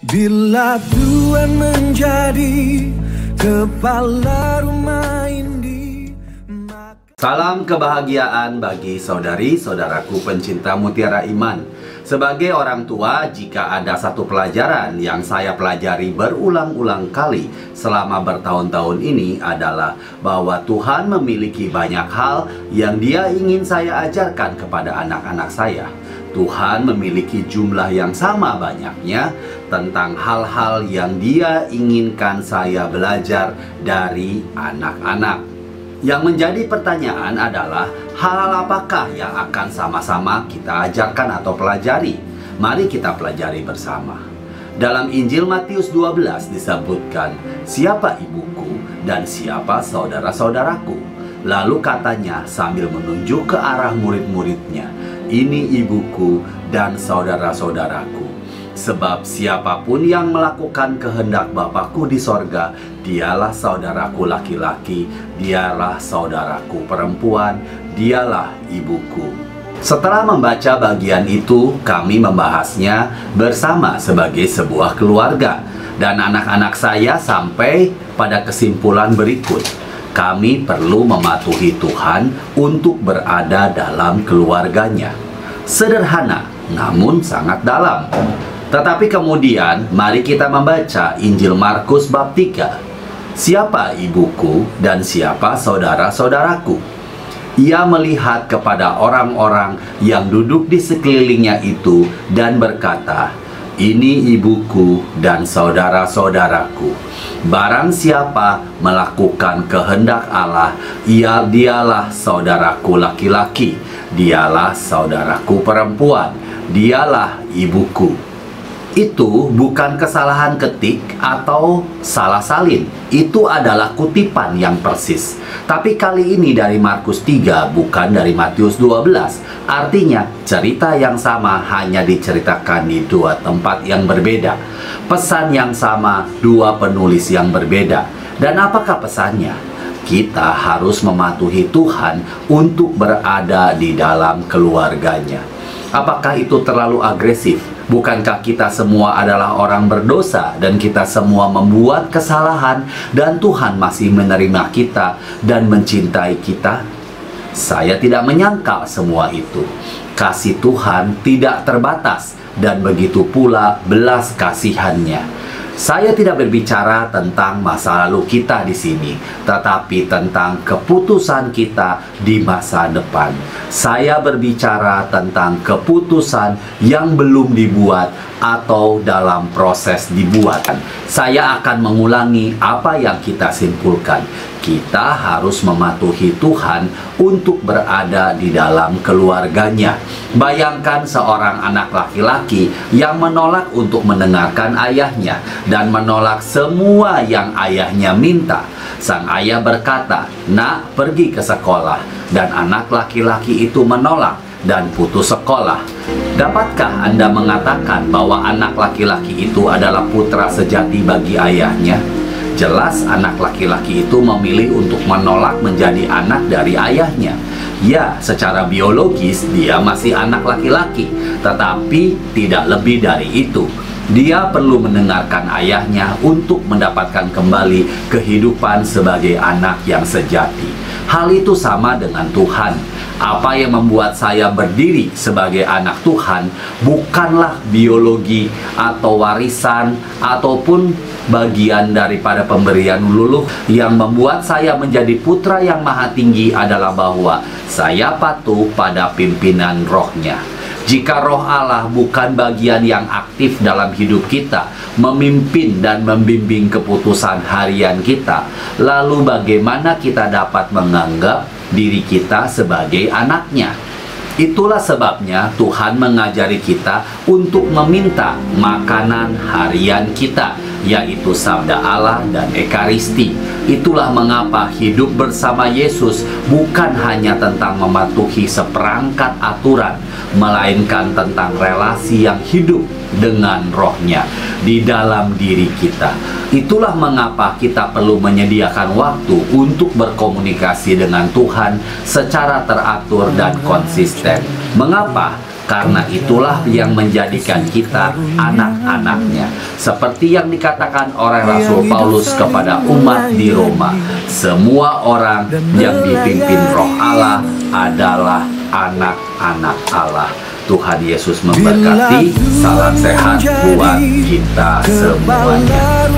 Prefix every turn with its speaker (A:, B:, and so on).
A: Bila Tuhan menjadi kepala rumah ini.
B: Salam kebahagiaan bagi saudari-saudaraku pencinta mutiara iman. Sebagai orang tua, jika ada satu pelajaran yang saya pelajari berulang-ulang kali selama bertahun-tahun ini adalah bahwa Tuhan memiliki banyak hal yang Dia ingin saya ajarkan kepada anak-anak saya. Tuhan memiliki jumlah yang sama banyaknya tentang hal-hal yang Dia inginkan saya belajar dari anak-anak. Yang menjadi pertanyaan adalah hal-hal apakah yang akan sama-sama kita ajarkan atau pelajari? Mari kita pelajari bersama. Dalam Injil Matius 12 disebutkan, siapa ibuku dan siapa saudara-saudaraku? Lalu katanya sambil menunjuk ke arah murid-muridnya, ini ibuku dan saudara-saudaraku. Sebab siapapun yang melakukan kehendak Bapakku di sorga, dialah saudaraku laki-laki, dialah saudaraku perempuan, dialah ibuku. Setelah membaca bagian itu, kami membahasnya bersama sebagai sebuah keluarga. Dan anak-anak saya sampai pada kesimpulan berikut. Kami perlu mematuhi Tuhan untuk berada dalam keluarganya. Sederhana, namun sangat dalam. Tetapi kemudian, mari kita membaca Injil Markus bab 3. Siapa ibuku dan siapa saudara-saudaraku? Ia melihat kepada orang-orang yang duduk di sekelilingnya itu dan berkata, ini ibuku dan saudara-saudaraku. Barang siapa melakukan kehendak Allah, dialah saudaraku laki-laki, dialah saudaraku perempuan, dialah ibuku. Itu bukan kesalahan ketik atau salah salin. Itu adalah kutipan yang persis. Tapi kali ini dari Markus 3, bukan dari Matius 12. Artinya, cerita yang sama hanya diceritakan di dua tempat yang berbeda. Pesan yang sama, dua penulis yang berbeda. Dan apakah pesannya? Kita harus mematuhi Tuhan untuk berada di dalam keluarganya. Apakah itu terlalu agresif? Bukankah kita semua adalah orang berdosa dan kita semua membuat kesalahan dan Tuhan masih menerima kita dan mencintai kita? Saya tidak menyangkal semua itu. Kasih Tuhan tidak terbatas dan begitu pula belas kasihannya. Saya tidak berbicara tentang masa lalu kita di sini, tetapi tentang keputusan kita di masa depan. Saya berbicara tentang keputusan yang belum dibuat atau dalam proses dibuat. Saya akan mengulangi apa yang kita simpulkan. Kita harus mematuhi Tuhan untuk berada di dalam keluarganya. Bayangkan seorang anak laki-laki yang menolak untuk mendengarkan ayahnya dan menolak semua yang ayahnya minta. Sang ayah berkata, "Nak, pergi ke sekolah." Dan anak laki-laki itu menolak dan putus sekolah. Dapatkah Anda mengatakan bahwa anak laki-laki itu adalah putra sejati bagi ayahnya? Jelas anak laki-laki itu memilih untuk menolak menjadi anak dari ayahnya. Ya, secara biologis dia masih anak laki-laki, tetapi tidak lebih dari itu. Dia perlu mendengarkan ayahnya untuk mendapatkan kembali kehidupan sebagai anak yang sejati. Hal itu sama dengan Tuhan. Apa yang membuat saya berdiri sebagai anak Tuhan bukanlah biologi atau warisan ataupun bagian daripada pemberian luluh. Yang membuat saya menjadi putra yang maha tinggi adalah bahwa saya patuh pada pimpinan rohnya. Jika roh Allah bukan bagian yang aktif dalam hidup kita, memimpin dan membimbing keputusan harian kita, lalu bagaimana kita dapat menganggap diri kita sebagai anaknya? Itulah sebabnya Tuhan mengajari kita untuk meminta makanan harian kita, yaitu sabda Allah dan ekaristi. Itulah mengapa hidup bersama Yesus bukan hanya tentang mematuhi seperangkat aturan, melainkan tentang relasi yang hidup dengan rohnya di dalam diri kita. Itulah mengapa kita perlu menyediakan waktu untuk berkomunikasi dengan Tuhan secara teratur dan konsisten. Mengapa? Karena itulah yang menjadikan kita anak-anaknya. Seperti yang dikatakan oleh Rasul Paulus kepada umat di Roma, semua orang yang dipimpin Roh Allah adalah anak-anak Allah. Tuhan Yesus memberkati. Salam sehat buat kita semuanya.